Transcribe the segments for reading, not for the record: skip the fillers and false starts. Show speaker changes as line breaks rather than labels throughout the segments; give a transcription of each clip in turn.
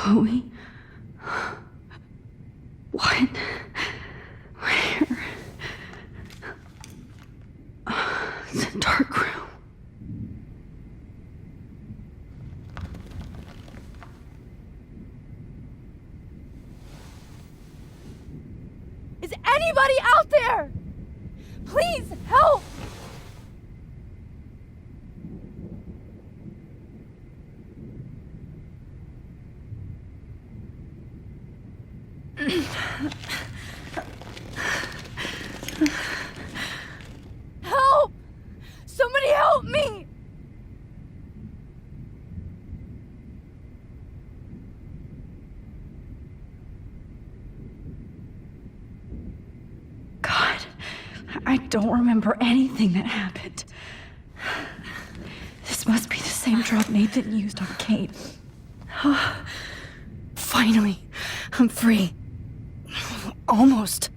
Chloe? What? Where? It's a dark room.
Is anybody out there? Please help! Help! Somebody help me!
God, I don't remember anything that happened. This must be the same drug Nathan used on Kate.
Finally, I'm free. Almost.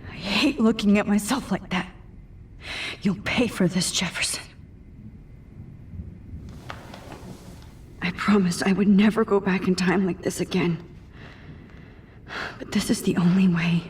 I hate looking at myself like that. You'll pay for this, Jefferson. I promised I would never go back in time like this again. But this is the only way.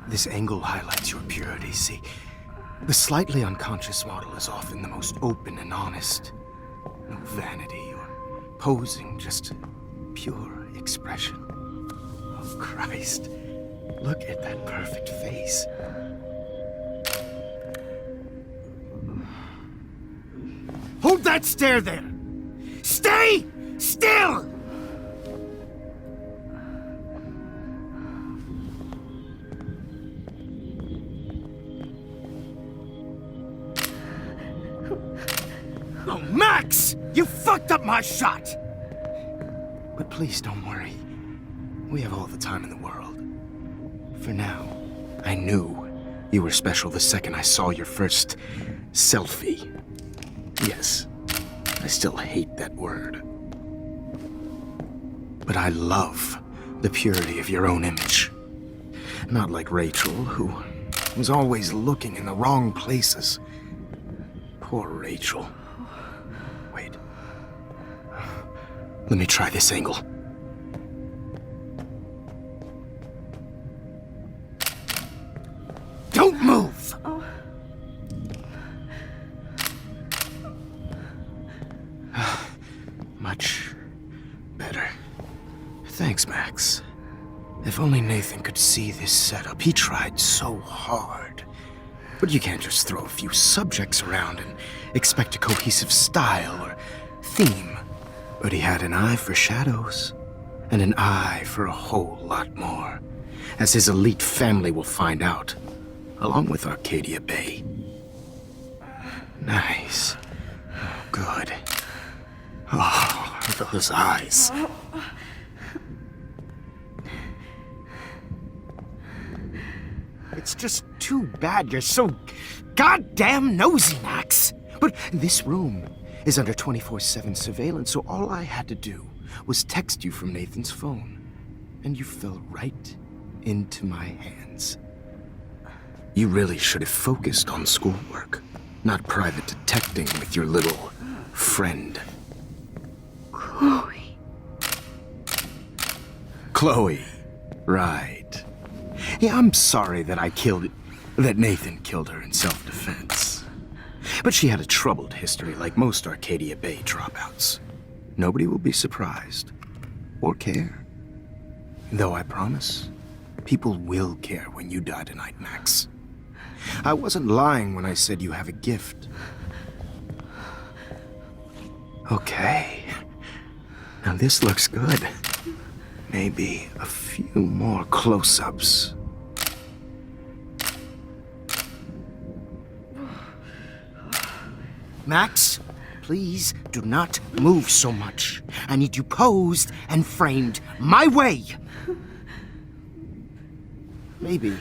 This angle highlights your purity, see? The slightly unconscious model is often the most open and honest. No vanity or posing, just pure expression. Oh, Christ. Look at that perfect face. Hold that stare there! Stay still! Oh, Max! You fucked up my shot! But please don't worry. We have all the time in the world. For now, I knew you were special the second I saw your first selfie. Yes, I still hate that word. But I love the purity of your own image. Not like Rachel, who was always looking in the wrong places. Poor Rachel. Wait. Let me try this angle. Don't move! Much better. Thanks, Max. If only Nathan could see this setup. He tried so hard. But you can't just throw a few subjects around and expect a cohesive style or theme. But he had an eye for shadows, and an eye for a whole lot more, as his elite family will find out, along with Arcadia Bay. Nice. Oh, good. Oh, those eyes. It's just too bad you're so goddamn nosy, Max. But this room is under 24/7 surveillance, so all I had to do was text you from Nathan's phone. And you fell right into my hands. You really should have focused on schoolwork, not private detecting with your little friend.
Chloe.
Chloe. Right. Yeah, I'm sorry that that Nathan killed her in self-defense. But she had a troubled history like most Arcadia Bay dropouts. Nobody will be surprised. Or care. Though I promise, people will care when you die tonight, Max. I wasn't lying when I said you have a gift. Okay. Now this looks good. Maybe a few more close-ups. Max, please do not move so much. I need you posed and framed my way. Maybe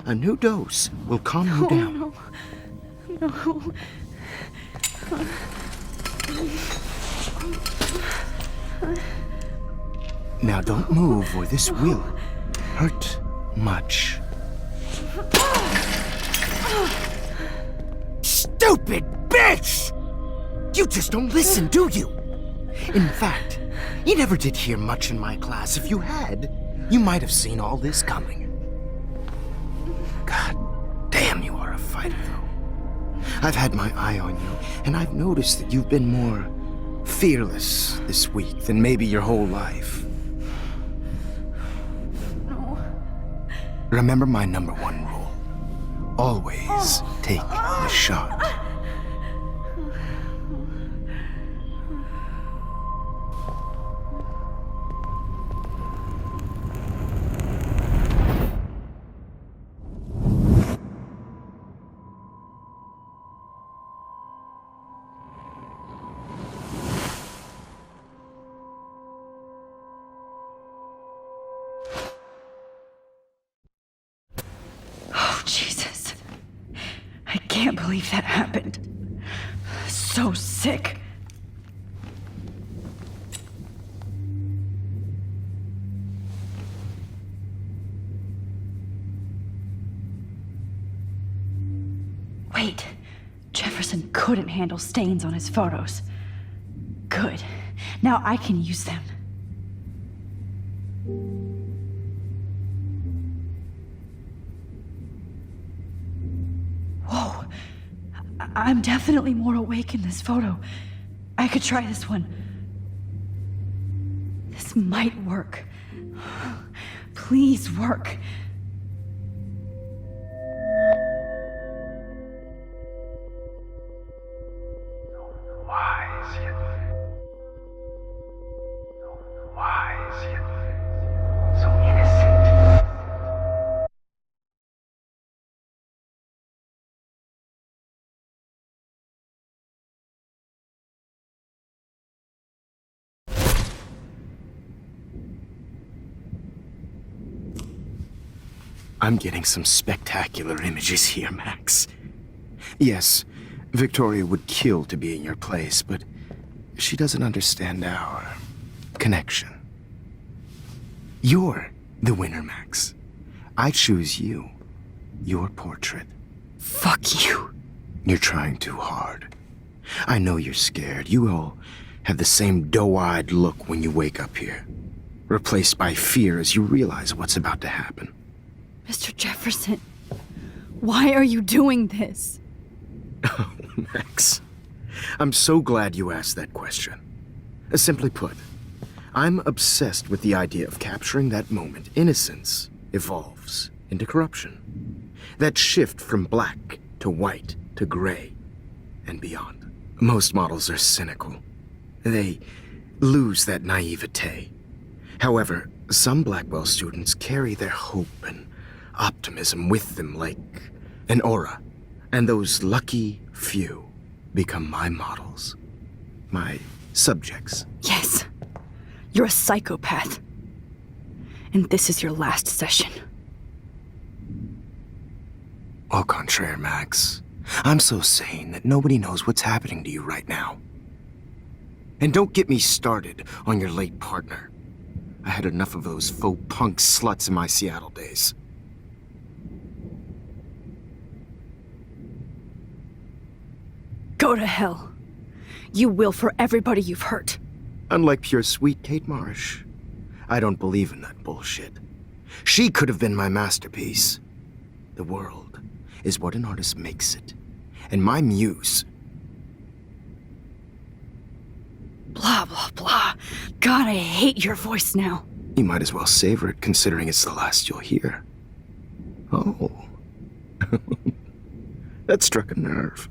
a new dose will calm you down.
No.
Now don't move or this will hurt much. Stupid bitch! You just don't listen, do you? In fact, you never did hear much in my class. If you had, you might have seen all this coming. God damn, you are a fighter, though. I've had my eye on you, and I've noticed that you've been more fearless this week than maybe your whole life.
No.
Remember my number one rule. Always take the shot.
Oh, Jesus. I can't believe that happened. So sick. Wait. Jefferson couldn't handle stains on his photos. Good. Now I can use them. Whoa. I'm definitely more awake in this photo. I could try this one. This might work. Please work.
I'm getting some spectacular images here, Max. Yes, Victoria would kill to be in your place, but she doesn't understand our connection. You're the winner, Max. I choose you. Your portrait.
Fuck you.
You're trying too hard. I know you're scared. You all have the same doe-eyed look when you wake up here, replaced by fear as you realize what's about to happen.
Mr. Jefferson, why are you doing this?
Oh, Max. I'm so glad you asked that question. Simply put, I'm obsessed with the idea of capturing that moment innocence evolves into corruption. That shift from black to white to gray and beyond. Most models are cynical. They lose that naivete. However, some Blackwell students carry their hope and optimism with them like an aura. And those lucky few become my models. My subjects.
Yes, you're a psychopath. And this is your last session.
Au contraire, Max. I'm so sane that nobody knows what's happening to you right now. And don't get me started on your late partner. I had enough of those faux punk sluts in my Seattle days.
Go to hell. You will for everybody you've hurt.
Unlike pure sweet Kate Marsh, I don't believe in that bullshit. She could have been my masterpiece. The world is what an artist makes it. And my muse...
Blah, blah, blah. God, I hate your voice now.
You might as well savor it, considering it's the last you'll hear. Oh. That struck a nerve.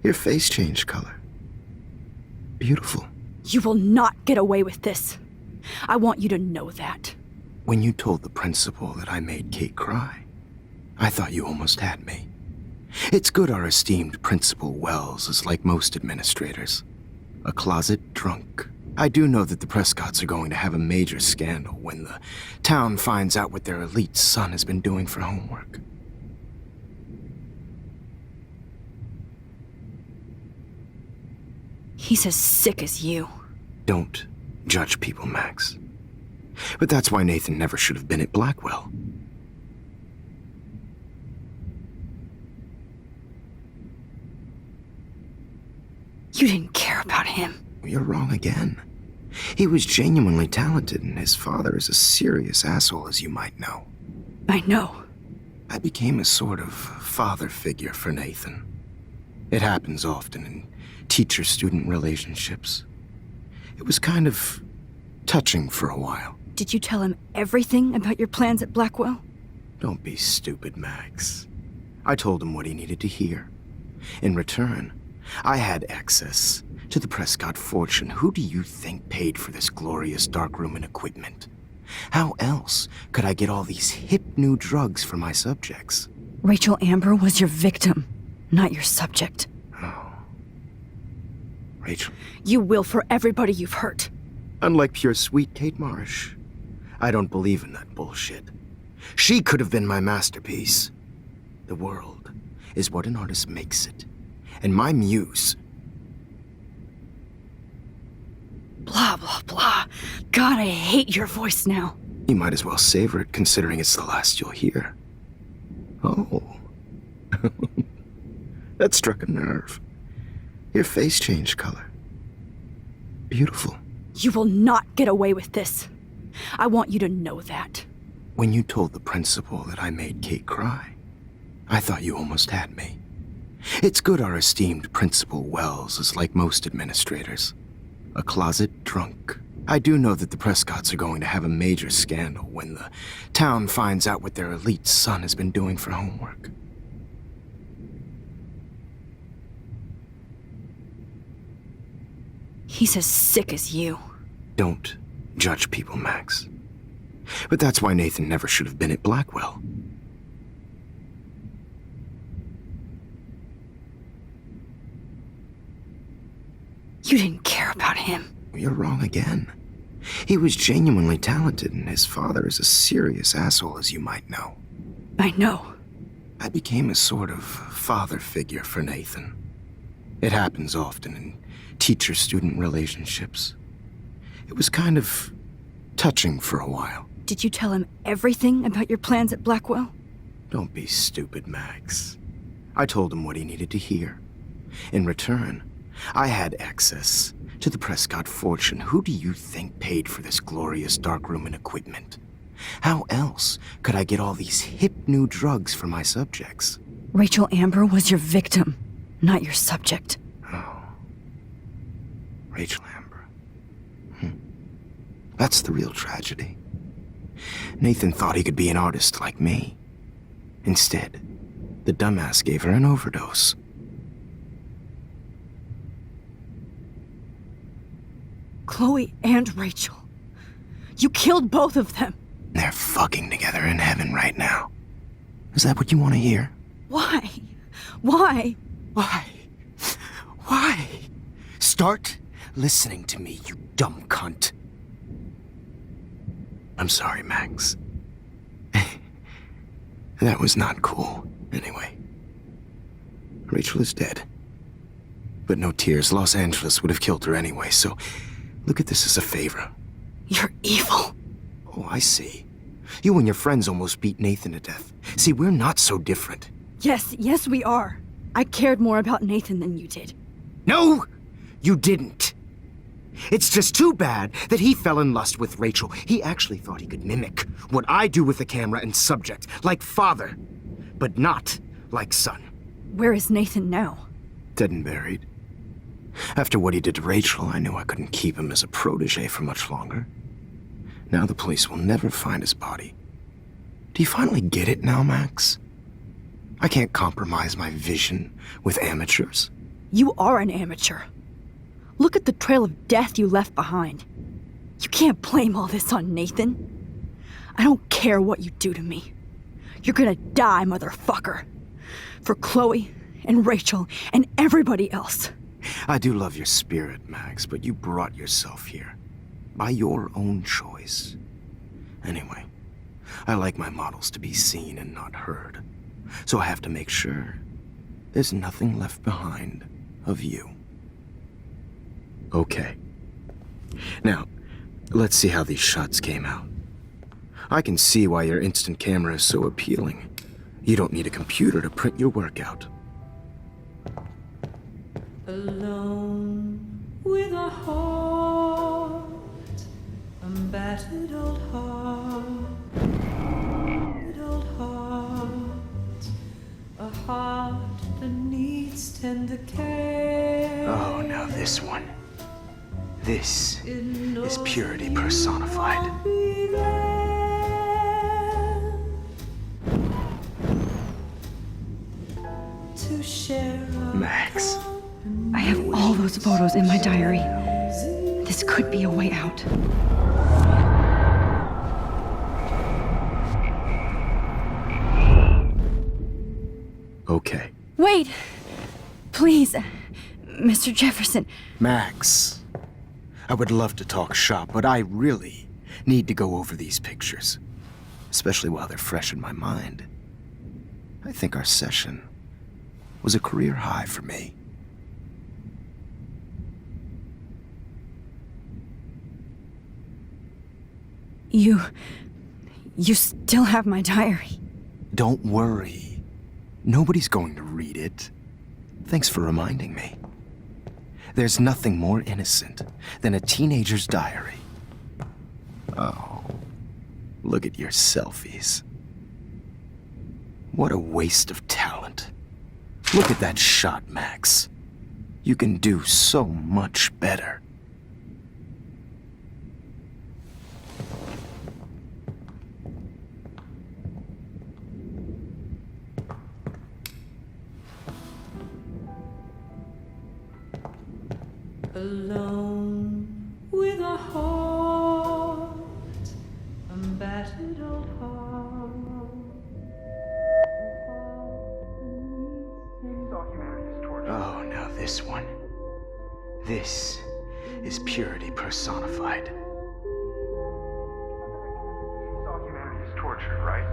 Your face changed color. Beautiful.
You will not get away with this. I want you to know that.
When you told the principal that I made Kate cry, I thought you almost had me. It's good our esteemed Principal Wells is like most administrators. A closet drunk. I do know that the Prescotts are going to have a major scandal when the town finds out what their elite son has been doing for homework.
He's as sick as you.
Don't judge people, Max. But that's why Nathan never should have been at Blackwell.
You didn't care about him.
You're wrong again. He was genuinely talented, and his father is a serious asshole, as you might know.
I know.
I became a sort of father figure for Nathan. It happens often in teacher-student relationships. It was kind of touching for a while.
Did you tell him everything about your plans at Blackwell?
Don't be stupid, Max. I told him what he needed to hear. In return, I had access to the Prescott fortune. Who do you think paid for this glorious darkroom and equipment? How else could I get all these hip new drugs for my subjects?
Rachel Amber was your victim, not your subject.
Oh. Rachel.
You will for everybody you've hurt.
Unlike pure sweet Kate Marsh, I don't believe in that bullshit. She could have been my masterpiece. The world is what an artist makes it. And my muse...
Blah, blah, blah. God, I hate your voice now.
You might as well savor it, considering it's the last you'll hear. Oh. That struck a nerve. Your face changed color. Beautiful.
You will not get away with this. I want you to know that.
When you told the principal that I made Kate cry, I thought you almost had me. It's good our esteemed Principal Wells is like most administrators. A closet drunk. I do know that the Prescotts are going to have a major scandal when the town finds out what their elite son has been doing for homework.
He's as sick as you.
Don't judge people, Max. But that's why Nathan never should have been at Blackwell.
You didn't care about him.
You're wrong again. He was genuinely talented, and his father is a serious asshole, as you might know.
I know.
I became a sort of father figure for Nathan. It happens often in teacher-student relationships. It was kind of touching for a while.
Did you tell him everything about your plans at Blackwell?
Don't be stupid, Max. I told him what he needed to hear. In return, I had access to the Prescott fortune. Who do you think paid for this glorious darkroom and equipment? How else could I get all these hip new drugs for my subjects?
Rachel Amber was your victim, not your subject.
Oh. Rachel Amber. That's the real tragedy. Nathan thought he could be an artist like me. Instead, the dumbass gave her an overdose.
Chloe and Rachel. You killed both of them.
They're fucking together in heaven right now. Is that what you want to hear?
Why? Why?
Why? Why? Start listening to me, you dumb cunt. I'm sorry, Max. That was not cool, anyway. Rachel is dead. But no tears. Los Angeles would have killed her anyway, so look at this as a favor.
You're evil.
Oh, I see. You and your friends almost beat Nathan to death. See, we're not so different.
Yes, we are. I cared more about Nathan than you did.
No, you didn't. It's just too bad that he fell in lust with Rachel. He actually thought he could mimic what I do with the camera and subject, like father, but not like son.
Where is Nathan now?
Dead and buried. After what he did to Rachel, I knew I couldn't keep him as a protege for much longer. Now the police will never find his body. Do you finally get it now, Max? I can't compromise my vision with amateurs.
You are an amateur. Look at the trail of death you left behind. You can't blame all this on Nathan. I don't care what you do to me. You're gonna die, motherfucker. For Chloe and Rachel and everybody else.
I do love your spirit, Max, but you brought yourself here. By your own choice. Anyway, I like my models to be seen and not heard. So I have to make sure there's nothing left behind of you. Okay. Now, let's see how these shots came out. I can see why your instant camera is so appealing. You don't need a computer to print your work out.
Alone with a heart, a battered old heart, a heart that needs tender care.
Oh, now this one. This is purity personified. Max.
I have all those photos in my diary. This could be a way out.
Okay.
Wait! Please, Mr. Jefferson.
Max. I would love to talk shop, but I really need to go over these pictures. Especially while they're fresh in my mind. I think our session was a career high for me.
You still have my diary.
Don't worry. Nobody's going to read it. Thanks for reminding me. There's nothing more innocent than a teenager's diary. Oh, look at your selfies. What a waste of talent. Look at that shot, Max. You can do so much better.
Alone with a heart, a battered old heart.
Oh, now this one. This is purity personified.
He saw humanity as torture, right?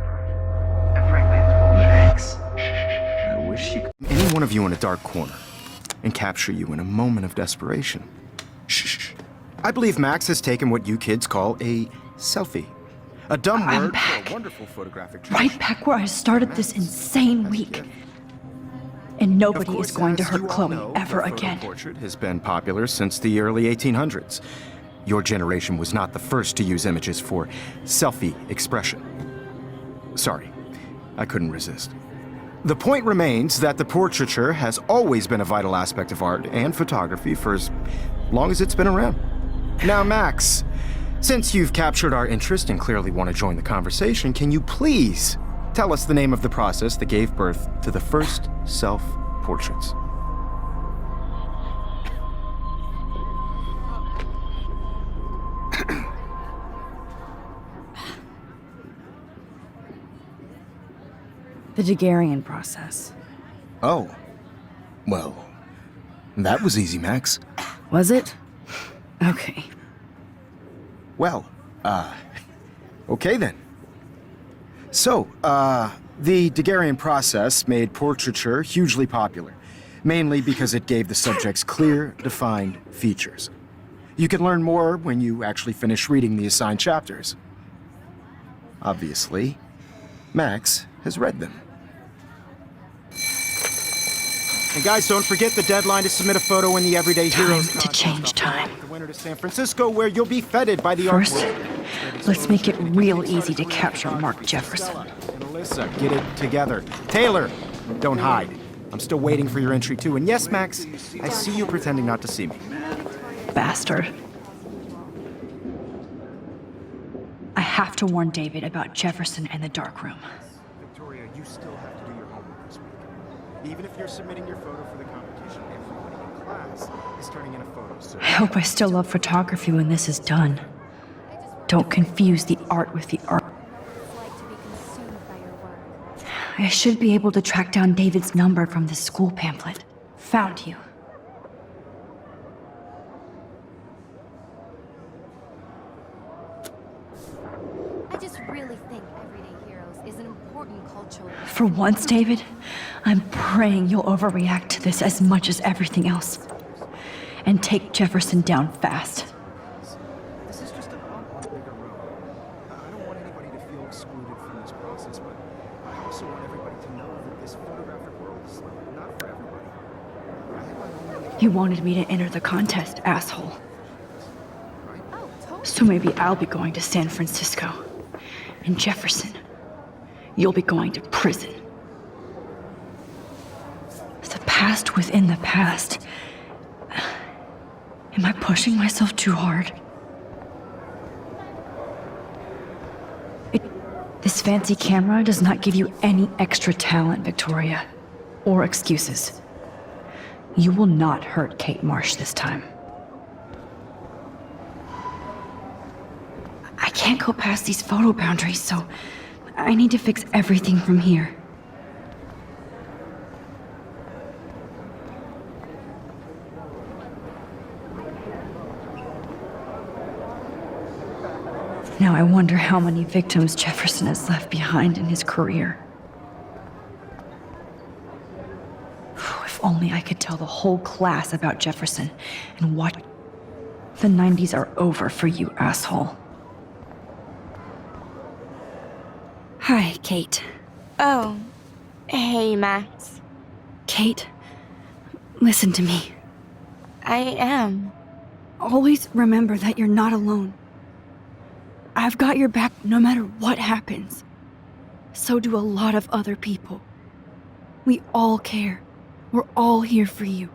And frankly, it's bullshit.
Max, I wish you could... Any one of you in a dark corner and capture you in a moment of desperation. Shh. I believe Max has taken what you kids call a selfie. A dumb
I'm
word
back.
for a wonderful photographic
Right back where I started this insane week. And nobody is going to hurt Chloe ever again.
The portrait has been popular since the early 1800s. Your generation was not the first to use images for selfie expression. Sorry, I couldn't resist. The point remains that the portraiture has always been a vital aspect of art and photography for as long as it's been around. Now, Max, since you've captured our interest and clearly want to join the conversation, can you please tell us the name of the process that gave birth to the first self-portraits?
The Daguerrean process.
Oh. Well, that was easy, Max.
Was it? Okay.
Well, okay then. So, the Daguerrean process made portraiture hugely popular, mainly because it gave the subjects clear, defined features. You can learn more when you actually finish reading the assigned chapters. Obviously, Max has read them. And guys, don't forget the deadline to submit a photo in the Everyday Heroes
Time to change time.
The winner to San Francisco, where you'll be feted by the
First,
art world.
let's make it real easy to capture Mark Jefferson.
And Alyssa, get it together. Taylor, don't hide. I'm still waiting for your entry too. And yes, Max, I see you pretending not to see me.
Bastard. I have to warn David about Jefferson and the dark room.
Victoria, you still have to do your homework this week. Even if you're submitting your photo for the competition, everybody in class is turning in a photo. So
I hope I still love photography when this is done. Don't confuse the art with the art. I should be able to track down David's number from the school pamphlet. Found you.
I just really think Everyday Heroes is an important cultural...
For once, David, I'm praying you'll overreact to this as much as everything else. And take Jefferson down fast.
this is just a bump on a bigger road. I don't want anybody to feel excluded from this process, but I also want everybody to know that this photographic world is not for everybody. I have my own limited...
You wanted me to enter the contest, asshole.
Oh, totally.
So maybe I'll be going to San Francisco. And Jefferson, you'll be going to prison. The past within the past. Am I pushing myself too hard? This fancy camera does not give you any extra talent, Victoria. Or excuses. You will not hurt Kate Marsh this time. I can't go past these photo boundaries, so I need to fix everything from here. Now I wonder how many victims Jefferson has left behind in his career. If only I could tell the whole class about Jefferson and what... The 90s are over for you, asshole. Hi, Kate.
Oh, hey, Max.
Kate, listen to me.
I am.
Always remember that you're not alone. I've got your back no matter what happens. So do a lot of other people. We all care. We're all here for you.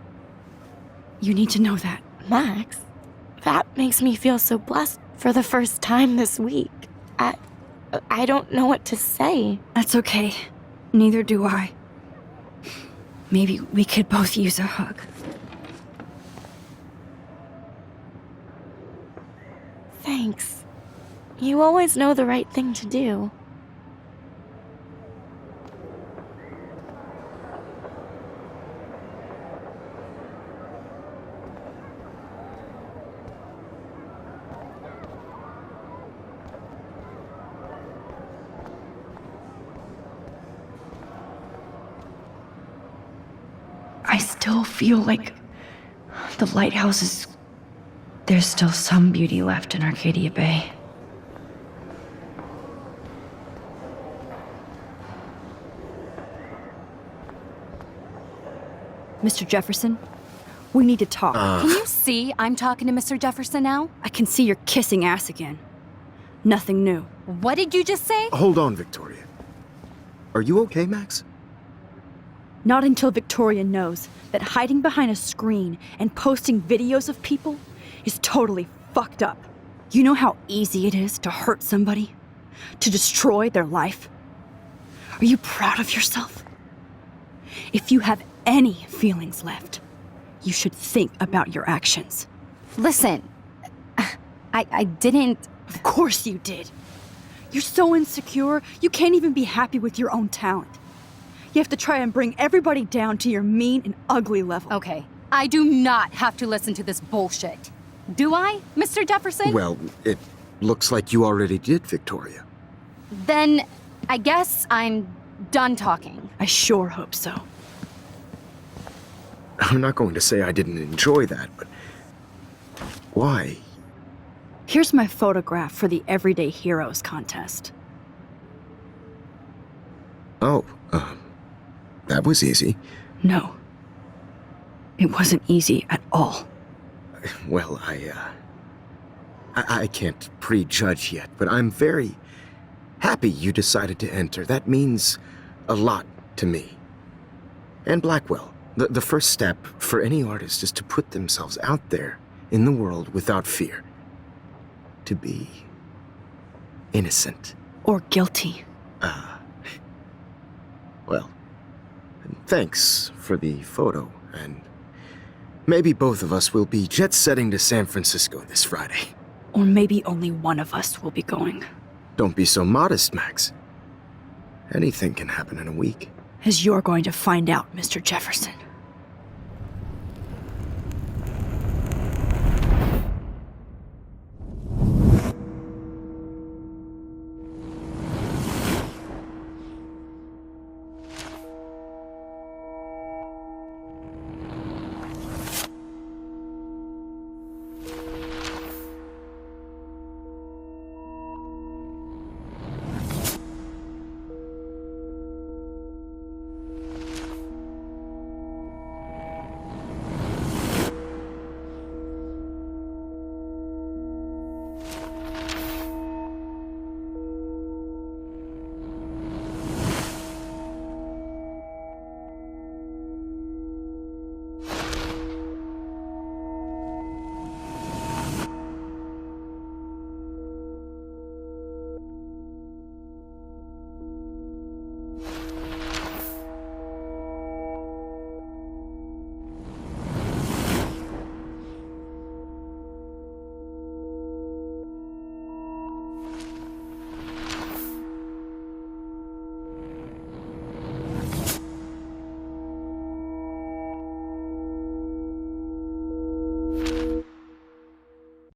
You need to know that.
Max, that makes me feel so blessed for the first time this week. I don't know what to say.
That's okay. Neither do I. Maybe we could both use a hug.
Thanks. You always know the right thing to do.
I still feel like the lighthouse is... There's still some beauty left in Arcadia Bay.
Mr. Jefferson, we need to talk.
Can you see I'm talking to Mr. Jefferson now?
I can see you're kissing ass again. Nothing new.
What did you just say?
Hold on, Victoria. Are you okay, Max?
Not until Victoria knows that hiding behind a screen and posting videos of people is totally fucked up. You know how easy it is to hurt somebody? To destroy their life? Are you proud of yourself? If you have any feelings left, you should think about your actions.
Listen, I didn't...
Of course you did. You're so insecure, you can't even be happy with your own talent. You have to try and bring everybody down to your mean and ugly level.
Okay, I do not have to listen to this bullshit. Do I, Mr. Jefferson?
Well, it looks like you already did, Victoria.
Then I guess I'm done talking.
I sure hope so.
I'm not going to say I didn't enjoy that, but... Why?
Here's my photograph for the Everyday Heroes contest.
Oh, that was easy.
No.
It wasn't easy at all.
Well, I can't prejudge yet, but I'm very happy you decided to enter. That means a lot to me. And Blackwell. The first step for any artist is to put themselves out there in the world without fear. To be innocent.
Or guilty.
Well, thanks for the photo, and maybe both of us will be jet-setting to San Francisco this Friday.
Or maybe only one of us will be going.
Don't be so modest, Max. Anything can happen in a week.
As you're going to find out, Mr. Jefferson.